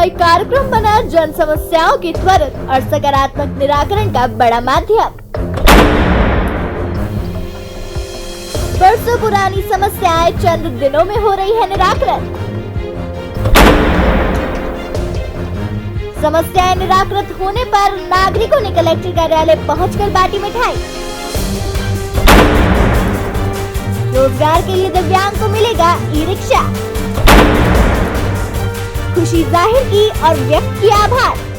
जनसुनवाई कार्यक्रम बना जन समस्याओं के त्वरित और सकारात्मक निराकरण का बड़ा माध्यम। बरसों पुरानी समस्याएं चंद दिनों में हो रही है निराकरण। समस्याएं निराकृत होने पर नागरिकों ने कलेक्टर कार्यालय पहुंचकर बांटी मिठाई। रोजगार के लिए दिव्यांग को मिलेगा ई रिक्शा। खुशी जाहिर की और व्यक्त किया आभार।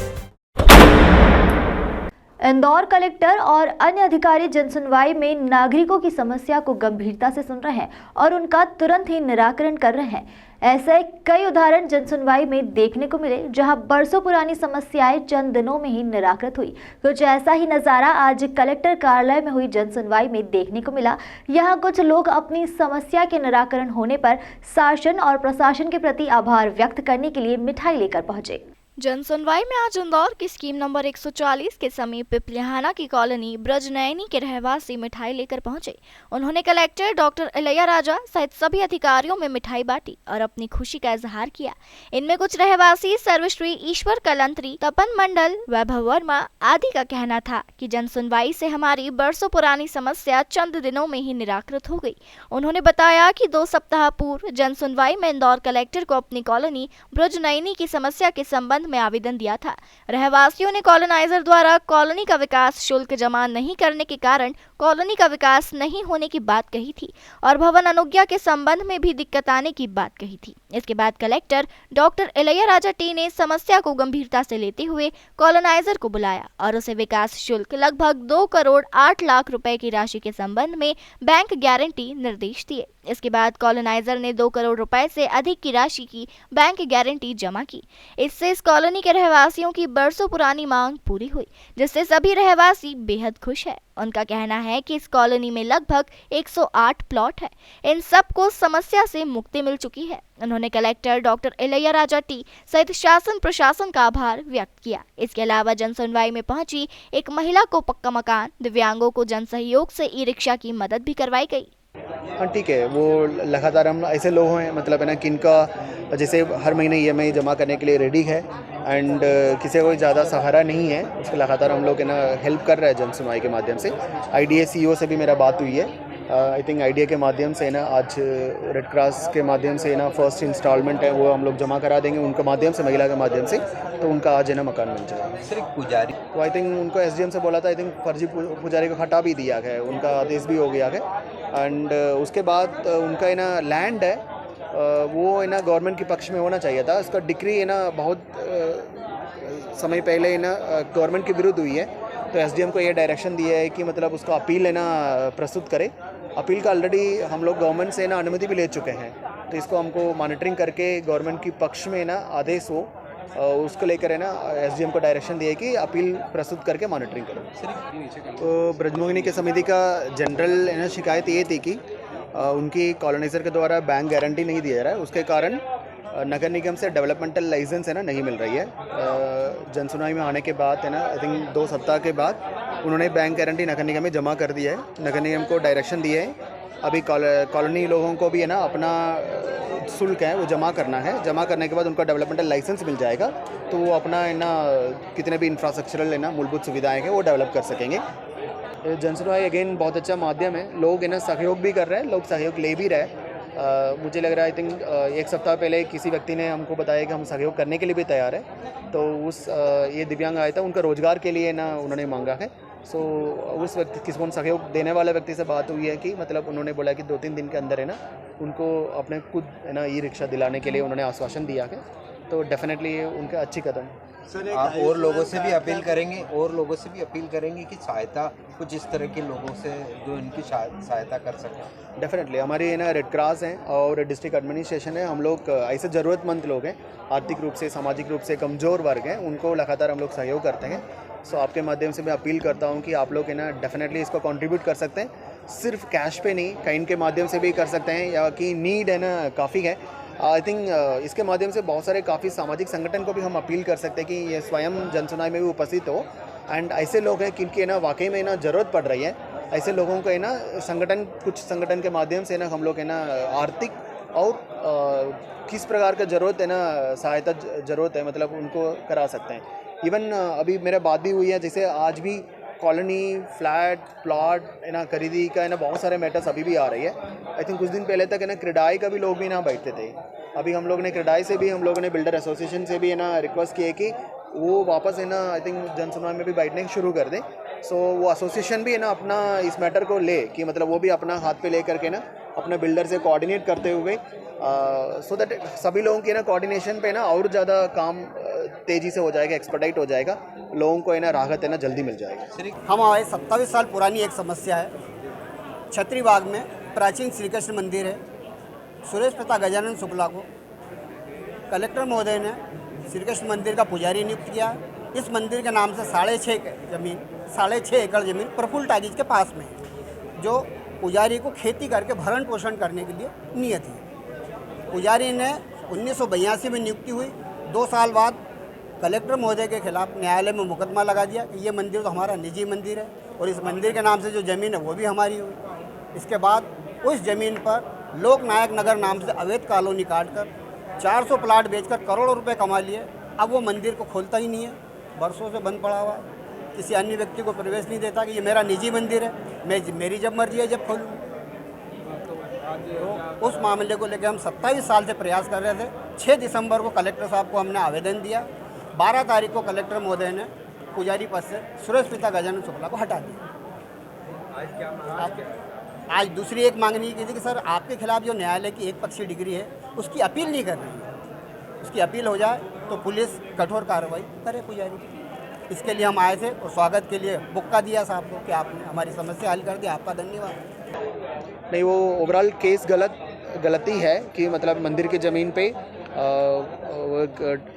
इंदौर कलेक्टर और अन्य अधिकारी जनसुनवाई में नागरिकों की समस्या को गंभीरता से सुन रहे हैं और उनका तुरंत ही निराकरण कर रहे हैं। ऐसे कई उदाहरण जनसुनवाई में देखने को मिले जहां बरसों पुरानी समस्याएं चंद दिनों में ही निराकृत हुई। कुछ ऐसा ही नजारा आज कलेक्टर कार्यालय में हुई जनसुनवाई में देखने को मिला। यहां कुछ लोग अपनी समस्या के निराकरण होने पर शासन और प्रशासन के प्रति आभार व्यक्त करने के लिए मिठाई लेकर पहुंचे। जनसुनवाई में आज इंदौर की स्कीम नंबर 140 के समीप पिपलियाहाना की कॉलोनी ब्रजनयनी के रहवासी मिठाई लेकर पहुंचे। उन्होंने कलेक्टर डॉक्टर इलैया राजा सहित सभी अधिकारियों में मिठाई बांटी और अपनी खुशी का इजहार किया। इनमें कुछ रहवासी सर्वश्री ईश्वर कलंत्री, तपन मंडल, वैभव वर्मा आदि का कहना था कि जनसुनवाई से हमारी बरसों पुरानी समस्या चंद दिनों में ही निराकृत हो गई। उन्होंने बताया कि 2 सप्ताह पूर्व जनसुनवाई में इंदौर कलेक्टर को अपनी कॉलोनी ब्रजनयनी की समस्या के संबंध में आवेदन दिया था। रहवासियों ने कॉलोनाइजर द्वारा कॉलोनी का विकास शुल्क जमा नहीं करने के कारण कॉलोनी का विकास नहीं होने की बात कही थी और भवन अनुज्ञा के संबंध में भी दिक्कत आने की बात कही थी। इसके बाद collector doctor Ilaiya Raja T ने समस्या को गंभीरता से लेते हुए कॉलोनाइजर को बुलाया और उसे विकास शुल्क लगभग 2 करोड़ 8 लाख रुपए की राशि के संबंध में बैंक गारंटी निर्देश दिए। इसके बाद कॉलोनाइजर ने 2 करोड़ रुपए से अधिक की राशि की बैंक गारंटी जमा की। इससे इस कॉलोनी के रहवासियों की बरसों पुरानी मांग पूरी हुई, जिससे सभी रहवासी बेहद खुश है। उनका कहना है कि इस कॉलोनी में लगभग 108 प्लॉट है। इन सबको समस्या से मुक्ति मिल चुकी है। उन्होंने collector doctor Ilaiya Raja T सहित शासन प्रशासन का आभार व्यक्त किया। इसके अलावा जनसुनवाई में पहुंची एक महिला को पक्का मकान, दिव्यांगों को जन सहयोग से ई रिक्शा की मदद भी करवाई गई। हाँ ठीक है, वो लगातार हम ऐसे लोग हैं मतलब है ना कि इनका जैसे हर महीने EMI जमा करने के लिए रेडी है एंड किसी को ज़्यादा सहारा नहीं है, उसके लगातार हम लोग है ना हेल्प कर रहे हैं जनसुनवाई के माध्यम से। IDA CEO से भी मेरा बात हुई है। आई थिंक IDA के माध्यम से ना आज रेड क्रॉस के माध्यम से ना फर्स्ट इंस्टॉलमेंट है वो हम लोग जमा करा देंगे उनके माध्यम से, महिला के माध्यम से, तो उनका आज है ना मकान मिल जाएगा। सिर्फ पुजारी तो आई थिंक उनको SDM से बोला था, आई थिंक फर्जी पुजारी को हटा भी दिया गया, उनका आदेश भी हो गया है। एंड उसके बाद उनका है ना लैंड है वो है ना गवर्नमेंट के पक्ष में होना चाहिए था। इसका डिक्री है ना बहुत समय पहले है ना गवर्नमेंट के विरुद्ध हुई है, तो SDM को ये डायरेक्शन दिया है कि मतलब उसका अपील है ना प्रस्तुत करे। अपील का ऑलरेडी हम लोग गवर्नमेंट से ना अनुमति भी ले चुके हैं, तो इसको हमको मॉनिटरिंग करके गवर्नमेंट के पक्ष में ना आदेश हो उसको लेकर है ना SDM को डायरेक्शन दिया कि अपील प्रस्तुत करके मॉनिटरिंग करें। तो ब्रजमोहिनी के समिति का जनरल है ना शिकायत ये थी कि उनकी कॉलोनाइजर के द्वारा बैंक गारंटी नहीं दिया जा रहा है, उसके कारण नगर निगम से डेवलपमेंटल लाइसेंस है ना नहीं मिल रही है। जनसुनवाई में आने के बाद है ना आई थिंक 2 सप्ताह के बाद उन्होंने बैंक गारंटी नगर निगम में जमा कर दिया है। नगर निगम को डायरेक्शन दिए है अभी कॉलोनी लोगों को भी है ना अपना शुल्क है वो जमा करना है। जमा करने के बाद उनका डेवलपमेंटल लाइसेंस मिल जाएगा तो वो अपना है ना कितने भी इंफ्रास्ट्रक्चरल है ना मूलभूत सुविधाएँ हैं वो डेवलप कर सकेंगे। जनसुनवाई अगेन बहुत अच्छा माध्यम है, लोग है ना सहयोग भी कर रहे हैं, लोग सहयोग ले भी रहे हैं। मुझे लग रहा है आई थिंक 1 सप्ताह पहले किसी व्यक्ति ने हमको बताया कि हम सहयोग करने के लिए भी तैयार है, तो उस ये दिव्यांग आया था उनका रोजगार के लिए ना उन्होंने मांगा है। सो उस व्यक्ति किसी सहयोग देने वाले व्यक्ति से बात हुई है कि मतलब उन्होंने बोला कि 2-3 दिन के अंदर है ना उनको अपने खुद है ना ई रिक्शा दिलाने के लिए उन्होंने आश्वासन दिया है, तो डेफिनेटली उनका अच्छी कदम है। आप और लोगों से भी अपील करेंगे कि सहायता कुछ इस तरह के लोगों से जो इनकी सहायता कर सकें। डेफिनेटली हमारी है ना रेड क्रॉस है और डिस्ट्रिक्ट एडमिनिस्ट्रेशन है, हम लोग ऐसे ज़रूरतमंद लोग हैं, आर्थिक रूप से सामाजिक रूप से कमज़ोर वर्ग हैं, उनको लगातार हम लोग सहयोग करते हैं। सो आपके माध्यम से मैं अपील करता हूँ कि आप लोग है ना डेफिनेटली इसको कंट्रीब्यूट कर सकते हैं, सिर्फ कैश पे नहीं, काइन के माध्यम से भी कर सकते हैं, या कि नीड है ना काफ़ी है। आई थिंक इसके माध्यम से बहुत सारे काफ़ी सामाजिक संगठन को भी हम अपील कर सकते हैं कि ये स्वयं जनसुनवाई में भी उपस्थित हो। एंड ऐसे लोग हैं जिनकी ना वाकई में ना ज़रूरत पड़ रही है, ऐसे लोगों को है ना कुछ संगठन के माध्यम से ना हम लोग है ना आर्थिक और किस प्रकार का ज़रूरत है ना, सहायता ज़रूरत है, मतलब उनको करा सकते हैं। इवन अभी मेरा बात भी हुई है, जैसे आज भी कॉलोनी, फ्लैट, प्लॉट है ना, खरीदी का है ना, बहुत सारे मैटर्स अभी भी आ रही है। आई थिंक कुछ दिन पहले तक है ना क्रेडाई का भी लोग भी ना बैठते थे। अभी हम लोग ने क्रेडाई से भी, हम लोगों ने बिल्डर एसोसिएशन से भी है ना रिक्वेस्ट किए कि वो वापस है ना, आई थिंक जनसुनवाई में भी बैठने शुरू कर दें। सो वो एसोसिएशन भी है ना अपना इस मैटर को ले कि मतलब वो भी अपना हाथ पे ले करके ना अपने बिल्डर से कोऑर्डिनेट करते हुए सो दैट सभी लोगों की ना कोऑर्डिनेशन पे ना और ज़्यादा काम तेज़ी से हो जाएगा, एक्सपर्टाइट हो जाएगा, लोगों को है ना राहत है ना जल्दी मिल जाएगी। हमारे 27 साल पुरानी एक समस्या है। छत्री बाग में प्राचीन श्री कृष्ण मंदिर है। सुरेश प्रताप गजानन शुक्ला को कलेक्टर महोदय ने श्री कृष्ण मंदिर का पुजारी नियुक्त किया। इस मंदिर के नाम से 6.5 एकड़ ज़मीन प्रफुल्ल टाकीज के पास में है, जो पुजारी को खेती करके भरण पोषण करने के लिए नियत है। पुजारी ने 1982 में नियुक्ति हुई। 2 साल बाद कलेक्टर महोदय के खिलाफ न्यायालय में मुकदमा लगा दिया कि ये मंदिर तो हमारा निजी मंदिर है और इस मंदिर के नाम से जो ज़मीन है वो भी हमारी हुई। इसके बाद उस ज़मीन पर लोकनायक नगर नाम से अवैध कॉलोनी काटकर 400 प्लाट बेचकर करोड़ों रुपए कमा लिए। अब वो मंदिर को खोलता ही नहीं है, बरसों से बंद पड़ा हुआ है। किसी अन्य व्यक्ति को प्रवेश नहीं देता कि ये मेरा निजी मंदिर है, मेरी जब मर्जी है जब खोलूँ। तो उस मामले को लेकर हम 27 साल से प्रयास कर रहे थे। 6 दिसंबर को कलेक्टर साहब को हमने आवेदन दिया। 12 तारीख को कलेक्टर महोदय ने पुजारी पद से सुरेश प्रताप गजानन शुक्ला को हटा दिया। आज दूसरी एक मांगनी की थी कि सर आपके खिलाफ जो न्यायालय की एक पक्षीय डिग्री है उसकी अपील नहीं कर रही है। उसकी अपील हो जाए तो पुलिस कठोर कार्रवाई करे पुजारी की। इसके लिए हम आए थे और स्वागत के लिए बुक्का दिया साहब को कि आपने हमारी समस्या हल कर दी, आपका धन्यवाद। नहीं, वो ओवरऑल केस गलती है कि मतलब मंदिर की ज़मीन पे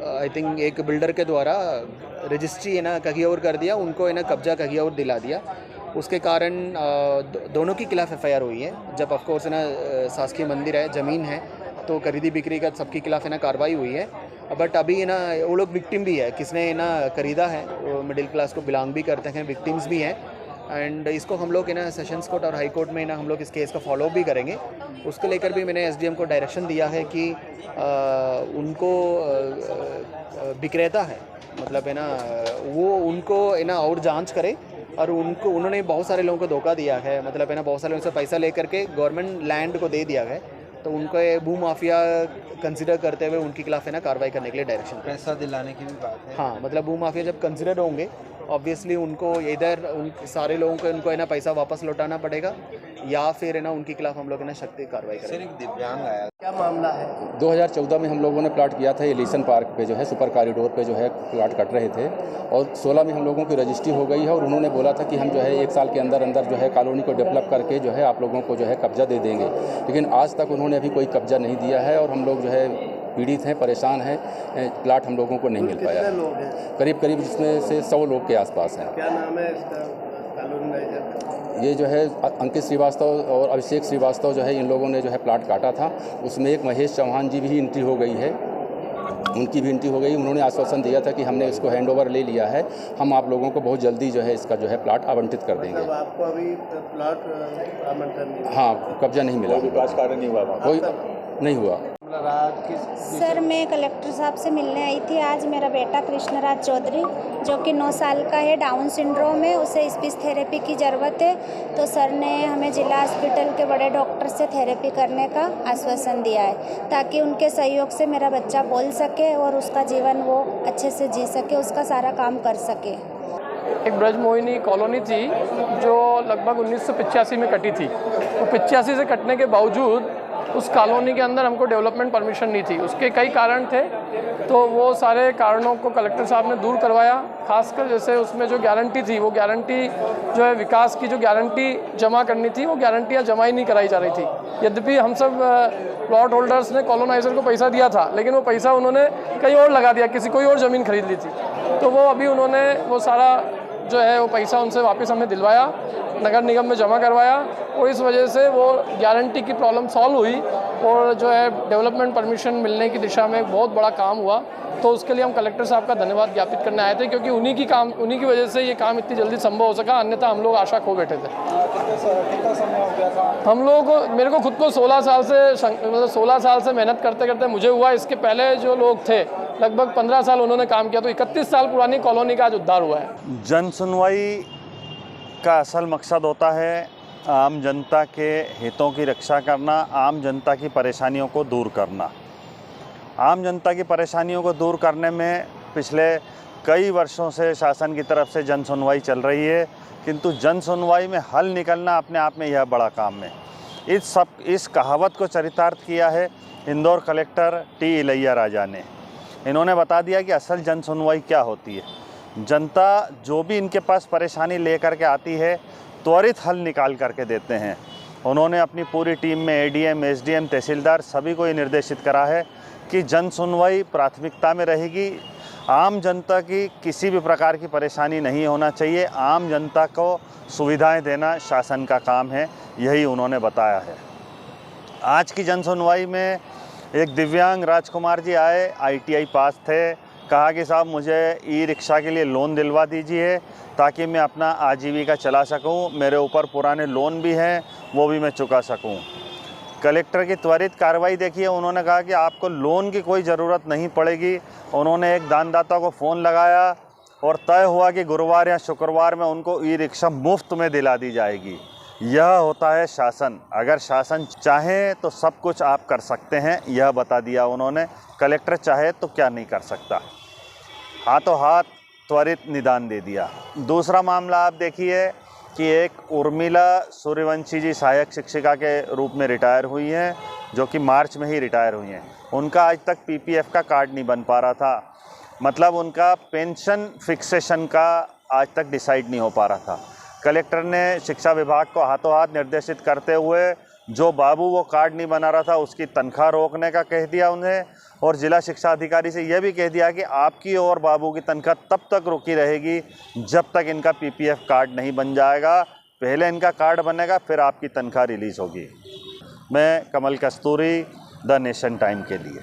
आई थिंक एक बिल्डर के द्वारा रजिस्ट्री है ना कहीं और कर दिया, उनको है ना कब्जा कहीं और दिला दिया। उसके कारण दोनों के खिलाफ एफआईआर हुई है। जब ऑफकोर्स है ना शासकीय मंदिर है, ज़मीन है, तो खरीदी बिक्री का सबके खिलाफ है ना कार्रवाई हुई है। बट अभी है ना वो लोग विक्टिम भी है, किसने है ना खरीदा है, वो मिडिल क्लास को बिलोंग भी करते हैं, विक्टिम्स भी हैं। एंड इसको हम लोग है ना सेशंस कोर्ट और हाई कोर्ट में ना हम लोग इस केस का फॉलो भी करेंगे। उसको लेकर भी मैंने एसडीएम को डायरेक्शन दिया है कि उनको विक्रेता है मतलब है ना वो उनको है ना और जांच करे। और उन्होंने बहुत सारे लोगों को धोखा दिया है, मतलब है ना बहुत सारे लोगों से पैसा ले करके गवर्नमेंट लैंड को दे दिया है। तो उनको भू माफिया कंसिडर करते हुए उनके खिलाफ है ना कार्रवाई करने के लिए डायरेक्शन, पैसा दिलाने की भी बात है। हाँ, मतलब भू माफिया जब कंसिडर होंगे ऑब्वियसली उनको इधर उन सारे लोगों को उनको है ना पैसा वापस लौटाना पड़ेगा या फिर है ना उनके खिलाफ हम लोग है ना सख्त कार्रवाई करेंगे। सिर्फ दिव्यांग आया, क्या मामला है? 2014 में हम लोगों ने प्लाट किया था एलिसन पार्क पे जो है सुपर कॉरिडोर पे जो है प्लाट कट रहे थे और 16 में हम लोगों की रजिस्ट्री हो गई है और उन्होंने बोला था कि हम जो है 1 साल के अंदर अंदर जो है कॉलोनी को डेवलप करके जो है आप लोगों को जो है कब्जा दे देंगे। लेकिन आज तक उन्होंने अभी कोई कब्जा नहीं दिया है और हम लोग जो है पीड़ित हैं, परेशान हैं। प्लाट हम लोगों को नहीं मिल पाया। लोग हैं? करीब जिसमें से 100 लोग के आसपास हैं। क्या नाम है इसका कॉलोनाइजर? ये जो है अंकित श्रीवास्तव और अभिषेक श्रीवास्तव जो है इन लोगों ने जो है प्लाट काटा था। उसमें एक महेश चौहान जी भी एंट्री हो गई है, उनकी भी एंट्री हो गई। उन्होंने आश्वासन दिया था कि हमने इसको हैंड ओवर ले लिया है, हम आप लोगों को बहुत जल्दी जो है इसका जो है प्लाट आवंटित कर देंगे। मतलब आपको अभी प्लाट आवंटन नहीं? हाँ, कब्जा नहीं मिला, विकास कार्य नहीं हुआ, कोई नहीं हुआ। सर मैं कलेक्टर साहब से मिलने आई थी। आज मेरा बेटा कृष्णराज चौधरी जो कि 9 साल का है, डाउन सिंड्रोम है, उसे स्पीच थेरेपी की ज़रूरत है। तो सर ने हमें जिला हॉस्पिटल के बड़े डॉक्टर से थेरेपी करने का आश्वासन दिया है ताकि उनके सहयोग से मेरा बच्चा बोल सके और उसका जीवन वो अच्छे से जी सके, उसका सारा काम कर सके। एक ब्रजमोहिनी कॉलोनी थी जो लगभग 1985 में कटी थी। तो 85 से कटने के बावजूद उस कॉलोनी के अंदर हमको डेवलपमेंट परमिशन नहीं थी। उसके कई कारण थे, तो वो सारे कारणों को कलेक्टर साहब ने दूर करवाया। खासकर जैसे उसमें जो गारंटी थी, वो गारंटी जो है विकास की जो गारंटी जमा करनी थी, वो गारंटियाँ जमा ही नहीं कराई जा रही थी। यद्यपि हम सब प्लॉट होल्डर्स ने कॉलोनाइजर को पैसा दिया था, लेकिन वो पैसा उन्होंने कहीं और लगा दिया, किसी कोई और ज़मीन खरीद ली थी। तो वो अभी उन्होंने वो सारा जो है वो पैसा उनसे वापस हमें दिलवाया, नगर निगम में जमा करवाया और इस वजह से वो गारंटी की प्रॉब्लम सॉल्व हुई और जो है डेवलपमेंट परमिशन मिलने की दिशा में एक बहुत बड़ा काम हुआ। तो उसके लिए हम कलेक्टर साहब का धन्यवाद ज्ञापित करने आए थे, क्योंकि उन्हीं की वजह से ये काम इतनी जल्दी संभव हो सका, अन्यथा हम लोग आशा खो बैठे थे। कितना समय हो गया था? हम लोग, मेरे को खुद को 16 साल से मेहनत करते करते मुझे हुआ। इसके पहले जो लोग थे लगभग 15 साल उन्होंने काम किया, तो 31 साल पुरानी कॉलोनी का आज उद्धार हुआ है। जन सुनवाई का असल मकसद होता है आम जनता के हितों की रक्षा करना, आम जनता की परेशानियों को दूर करना। आम जनता की परेशानियों को दूर करने में पिछले कई वर्षों से शासन की तरफ से जन सुनवाई चल रही है, किंतु जन सुनवाई में हल निकलना अपने आप में यह बड़ा काम है। इस कहावत को चरितार्थ किया है इंदौर कलेक्टर टी इलैया राजा ने। इन्होंने बता दिया कि असल जन सुनवाई क्या होती है। जनता जो भी इनके पास परेशानी लेकर के आती है त्वरित हल निकाल करके देते हैं। उन्होंने अपनी पूरी टीम में एडीएम, एसडीएम, तहसीलदार सभी को ये निर्देशित करा है कि जन सुनवाई प्राथमिकता में रहेगी। आम जनता की किसी भी प्रकार की परेशानी नहीं होना चाहिए। आम जनता को सुविधाएं देना शासन का काम है, यही उन्होंने बताया है। आज की जन सुनवाई में एक दिव्यांग राजकुमार जी आए, ITI पास थे। कहा कि साहब मुझे ई-रिक्शा के लिए लोन दिलवा दीजिए ताकि मैं अपना आजीविका चला सकूं। मेरे ऊपर पुराने लोन भी हैं, वो भी मैं चुका सकूं। कलेक्टर की त्वरित कार्रवाई देखिए। उन्होंने कहा कि आपको लोन की कोई ज़रूरत नहीं पड़ेगी। उन्होंने एक दानदाता को फ़ोन लगाया और तय हुआ कि गुरुवार या शुक्रवार में उनको ई-रिक्शा मुफ्त में दिला दी जाएगी। यह होता है शासन। अगर शासन चाहे तो सब कुछ आप कर सकते हैं, यह बता दिया उन्होंने। कलेक्टर चाहे तो क्या नहीं कर सकता। हाथों हाथ त्वरित निदान दे दिया। दूसरा मामला आप देखिए कि एक उर्मिला सूर्यवंशी जी सहायक शिक्षिका के रूप में रिटायर हुई हैं, जो कि मार्च में ही रिटायर हुई हैं। उनका आज तक PPF का कार्ड नहीं बन पा रहा था, मतलब उनका पेंशन फिक्सेशन का आज तक डिसाइड नहीं हो पा रहा था। कलेक्टर ने शिक्षा विभाग को हाथों हाथ निर्देशित करते हुए जो बाबू वो कार्ड नहीं बना रहा था उसकी तनख्वाह रोकने का कह दिया उन्हें, और जिला शिक्षा अधिकारी से यह भी कह दिया कि आपकी और बाबू की तनख्वाह तब तक रुकी रहेगी जब तक इनका PPF कार्ड नहीं बन जाएगा। पहले इनका कार्ड बनेगा, फिर आपकी तनख्वाह रिलीज़ होगी। मैं कमल कस्तूरी, द नेशन टाइम के लिए।